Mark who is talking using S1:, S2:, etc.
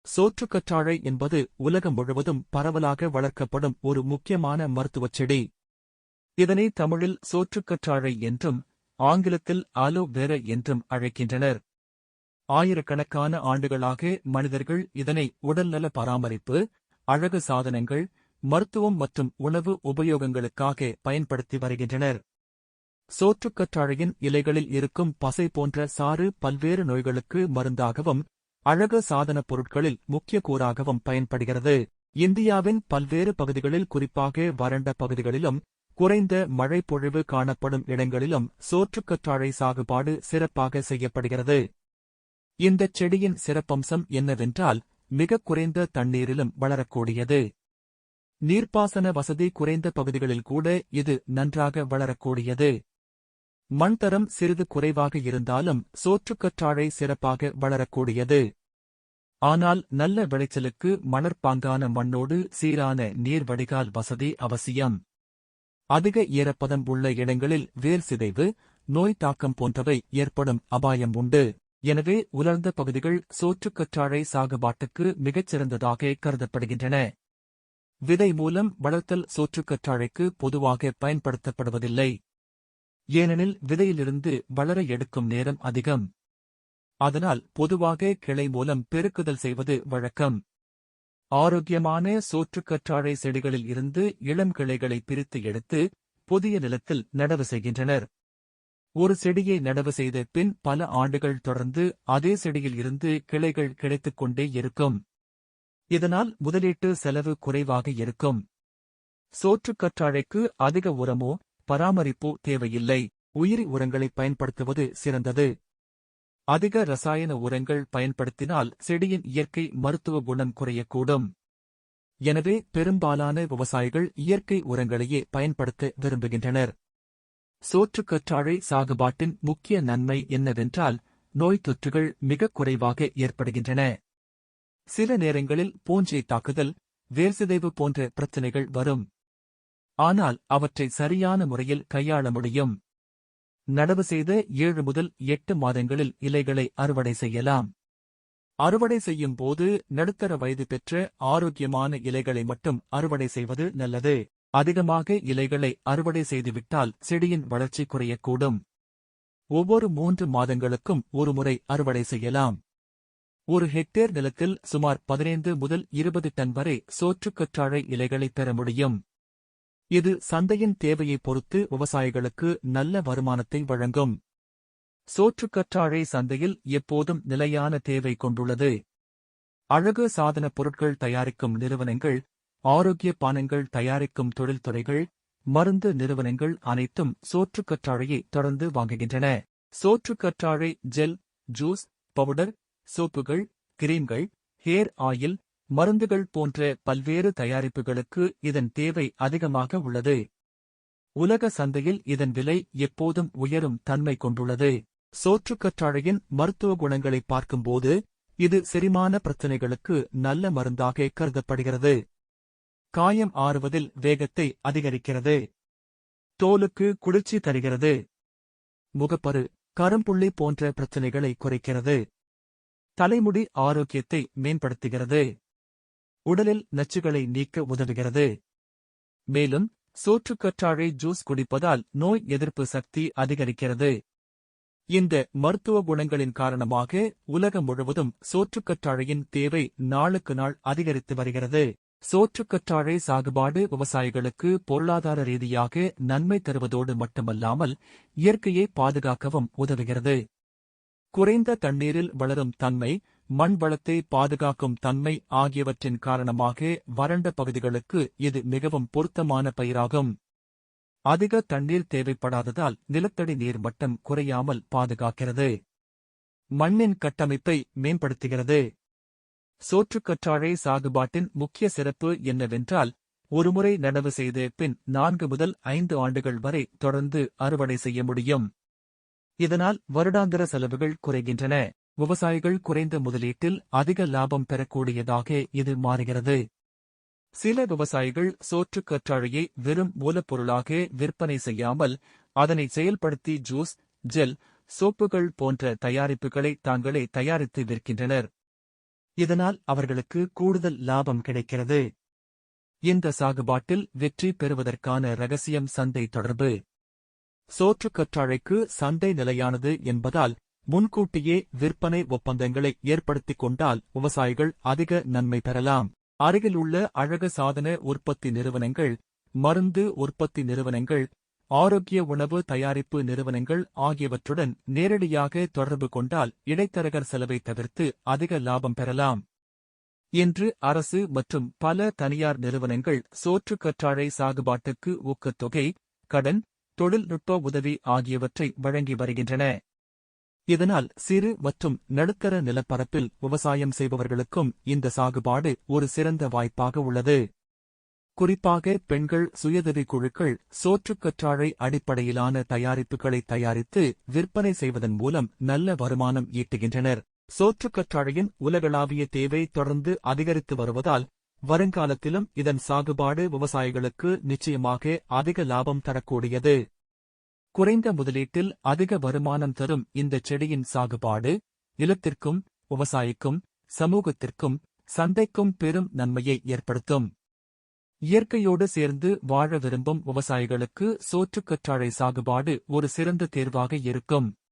S1: சோற்றுக்கற்றாழை என்பது உலகம் முழுவதும் பரவலாக வளர்க்கப்படும் ஒரு முக்கியமான மருத்துவச் செடி. இதனை தமிழில் சோற்றுக்கற்றாழை என்றும், ஆங்கிலத்தில் ஆலோ வேரா என்றும் அழைக்கின்றனர். ஆயிரக்கணக்கான ஆண்டுகளாக மனிதர்கள் இதனை உடல்நல பராமரிப்பு, அழகு சாதனங்கள், மருத்துவம் மற்றும் உணவு உபயோகங்களுக்காக பயன்படுத்தி வருகின்றனர். சோற்றுக்கற்றாழையின் இலைகளில் இருக்கும் பசை போன்ற சாறு பல்வேறு நோய்களுக்கு மருந்தாகவும், அழகு சாதனப் பொருட்களில் முக்கிய கூறாகவும் பயன்படுகிறது. இந்தியாவின் பல்வேறு பகுதிகளில், குறிப்பாக வறண்ட பகுதிகளிலும் குறைந்த மழைப்பொழிவு காணப்படும் இடங்களிலும் சோற்றுக்கற்றாழை சாகுபாடு சிறப்பாக செய்யப்படுகிறது. இந்தச் செடியின் சிறப்பம்சம் என்னவென்றால், மிகக் குறைந்த தண்ணீரிலும் வளரக்கூடியது. நீர்ப்பாசன வசதி குறைந்த பகுதிகளில் கூட இது நன்றாக வளரக்கூடியது. மண்தரம் சிறிது குறைவாக இருந்தாலும் சோற்றுக்கற்றாழை சிறப்பாக வளரக்கூடியது. ஆனால் நல்ல விளைச்சலுக்கு மணற்பாங்கான மண்ணோடு சீரான நீர் வடிகால் வசதி அவசியம். அதிக ஈரப்பதம் உள்ள இடங்களில் வேர் சிதைவு, நோய் தாக்கம் போன்றவை ஏற்படும் அபாயம் உண்டு. எனவே உலர்ந்த பகுதிகள் சோற்றுக்கற்றாழை சாகுபாட்டுக்கு மிகச்சிறந்ததாக கருதப்படுகின்றன. விதை மூலம் வளர்த்தல் சோற்றுக்கற்றாழைக்கு பொதுவாக பயன்படுத்தப்படுவதில்லை. ஏனெனில் விதையிலிருந்து வளர எடுக்கும் நேரம் அதிகம். அதனால் பொதுவாக கிளை மூலம் பெருக்குதல் செய்வது வழக்கம். ஆரோக்கியமான சோற்றுக்கற்றாழை செடிகளில் இருந்து இளம் கிளைகளை பிரித்து எடுத்து புதிய நிலத்தில் நடவு செய்கின்றனர். ஒரு செடியை நடவு செய்த பின் பல ஆண்டுகள் தொடர்ந்து அதே செடியில் இருந்து கிளைகள் கிடைத்துக் கொண்டே இருக்கும். இதனால் முதலீட்டு செலவு குறைவாக இருக்கும். சோற்றுக்கற்றாழைக்கு அதிக உரமோ பராமரிப்போ தேவையில்லை. உயிரி உரங்களை பயன்படுத்துவது சிறந்தது. அதிக ரசாயன உரங்கள் பயன்படுத்தினால் செடியின் இயற்கை மருத்துவ குணம் குறையக்கூடும். எனவே பெரும்பாலான விவசாயிகள் இயற்கை உரங்களையே பயன்படுத்த விரும்புகின்றனர். சோற்றுக்கற்றாழை சாகுபாட்டின் முக்கிய நன்மை என்னவென்றால், நோய் தொற்றுகள் மிகக் குறைவாக ஏற்படுகின்றன. சில நேரங்களில் பூஞ்சை தாக்குதல், வேர்சிதைவு போன்ற பிரச்சினைகள் வரும். ஆனால் அவற்றை சரியான முறையில் கையாள முடியும். நடவு செய்த 7 முதல் 8 மாதங்களில் இலைகளை அறுவடை செய்யலாம். அறுவடை செய்யும் போது நடுத்தர வயது பெற்ற ஆரோக்கியமான இலைகளை மட்டும் அறுவடை செய்வது நல்லது. அதிகமாக இலைகளை அறுவடை செய்துவிட்டால் செடியின் வளர்ச்சி குறையக்கூடும். ஒவ்வொரு 3 மாதங்களுக்கும் ஒரு முறை அறுவடை செய்யலாம். ஒரு ஹெக்டேர் நிலத்தில் சுமார் 15 முதல் 20 டன் வரை சோற்றுக்கற்றாழை இலைகளை பெற முடியும். இது சந்தையின் தேவையை பொறுத்து விவசாயிகளுக்கு நல்ல வருமானத்தை வழங்கும். சோற்றுக்கற்றாழை சந்தையில் எப்போதும் நிலையான தேவை கொண்டுள்ளது. அழகு சாதனப் பொருட்கள் தயாரிக்கும் நிறுவனங்கள், ஆரோக்கிய பானங்கள் தயாரிக்கும் தொழில்துறைகள், மருந்து நிறுவனங்கள் அனைத்தும் சோற்றுக்கற்றாழையை தொடர்ந்து வாங்குகின்றன. சோற்றுக்கற்றாழை ஜெல், ஜூஸ், பவுடர், சோப்புகள், கிரீம்கள், ஹேர் ஆயில், மருந்துகள் போன்ற பல்வேறு தயாரிப்புகளுக்கு இதன் தேவை அதிகமாக உள்ளது. உலக சந்தையில் இதன் விலை எப்போதும் உயரும் தன்மை கொண்டுள்ளது. சோற்றுக்கற்றாழையின் மருத்துவ குணங்களை பார்க்கும்போது இது செரிமான பிரச்சினைகளுக்கு நல்ல மருந்தாக கருதப்படுகிறது. காயம் ஆறுவதில் வேகத்தை அதிகரிக்கிறது. தோலுக்கு குளிர்ச்சி தருகிறது. முகப்பரு, கரும்புள்ளி போன்ற பிரச்சினைகளை குறைக்கிறது. தலைமுடி ஆரோக்கியத்தை மேம்படுத்துகிறது. உடலில் நச்சுகளை நீக்க உதவுகிறது. மேலும் சோற்றுக்கற்றாழை ஜூஸ் குடிப்பதால் நோய் எதிர்ப்பு சக்தி அதிகரிக்கிறது. இந்த மருத்துவ குணங்களின் காரணமாக உலகம் முழுவதும் சோற்றுக்கற்றாழையின் தேவை நாளுக்கு நாள் அதிகரித்து வருகிறது. சோற்றுக்கற்றாழை சாகுபாடு விவசாயிகளுக்கு பொருளாதார ரீதியாக நன்மை தருவதோடு மட்டுமல்லாமல் இயற்கையை பாதுகாக்கவும் உதவுகிறது. குறைந்த தண்ணீரில் வளரும் தன்மை, மண் வளத்தை பாதுகாக்கும் தன்மை ஆகியவற்றின் காரணமாக வறண்ட பகுதிகளுக்கு இது மிகவும் பொருத்தமான பயிராகும். அதிக தண்ணீர் தேவைப்படாததால் நிலத்தடி நீர் மட்டம் குறையாமல் பாதுகாக்கிறது. மண்ணின் கட்டமைப்பை மேம்படுத்துகிறது. சோற்றுக்கற்றாழை சாகுபாட்டின் முக்கிய சிறப்பு என்னவென்றால், ஒருமுறை நடவு செய்த பின் 4 முதல் 5 ஆண்டுகள் வரை தொடர்ந்து அறுவடை செய்ய முடியும். இதனால் வருடாந்திர செலவுகள் குறைகின்றன. விவசாயிகள் குறைந்த முதலீட்டில் அதிக லாபம் பெறக்கூடியதாக இது மாறுகிறது. சில விவசாயிகள் சோற்றுக்கற்றாழையை வெறும் மூலப்பொருளாக விற்பனை செய்யாமல் அதனை செயல்படுத்தி ஜூஸ், ஜெல், சோப்புகள் போன்ற தயாரிப்புகளை தாங்களே தயாரித்து விற்கின்றனர். இதனால் அவர்களுக்கு கூடுதல் லாபம் கிடைக்கிறது. இந்த சாகுபாட்டில் வெற்றி பெறுவதற்கான ரகசியம் சந்தை தொடர்பு. சோற்றுக் கற்றாழைக்கு சந்தை நிலையானது என்பதால் முன்கூட்டியே விற்பனை ஒப்பந்தங்களை ஏற்படுத்திக் கொண்டால் விவசாயிகள் அதிக நன்மை பெறலாம். அருகிலுள்ள அழகு சாதன உற்பத்தி நிறுவனங்கள், மருந்து உற்பத்தி நிறுவனங்கள், ஆரோக்கிய உணவு தயாரிப்பு நிறுவனங்கள் ஆகியவற்றுடன் நேரடியாக தொடர்பு கொண்டால் இடைத்தரகர் செலவை தவிர்த்து அதிக லாபம் பெறலாம். இன்று அரசு மற்றும் பல தனியார் நிறுவனங்கள் சோற்றுக் கற்றாழை சாகுபாட்டுக்கு ஊக்கத்தொகை, கடன், தொழில்நுட்ப உதவி ஆகியவற்றை வழங்கி வருகின்றன. இதனால் சிறு மற்றும் நடுத்தர நிலப்பரப்பில் விவசாயம் செய்பவர்களுக்கும் இந்த சாகுபாடு ஒரு சிறந்த வாய்ப்பாக உள்ளது. குறிப்பாக பெண்கள் சுயதவி குழுக்கள் சோற்றுக் கற்றாழை அடிப்படையிலான தயாரிப்புகளை தயாரித்து விற்பனை செய்வதன் மூலம் நல்ல வருமானம் ஈட்டுகின்றனர். சோற்றுக் கற்றாழையின் உலகளாவிய தேவை தொடர்ந்து அதிகரித்து வருவதால் வருங்காலத்திலும் இதன் சாகுபாடு விவசாயிகளுக்கு நிச்சயமாக அதிக லாபம் தரக்கூடியது. குறைந்த முதலீட்டில் அதிக வருமானம் தரும் இந்த செடியின் சாகுபாடு நிலத்திற்கும், விவசாயிக்கும், சமூகத்திற்கும், சந்தைக்கும் பெரும் நன்மையை ஏற்படுத்தும். இயற்கையோடு சேர்ந்து வாழ விரும்பும் விவசாயிகளுக்கு சோற்றுக் கற்றாழை சாகுபாடு ஒரு சிறந்த தேர்வாக இருக்கும்.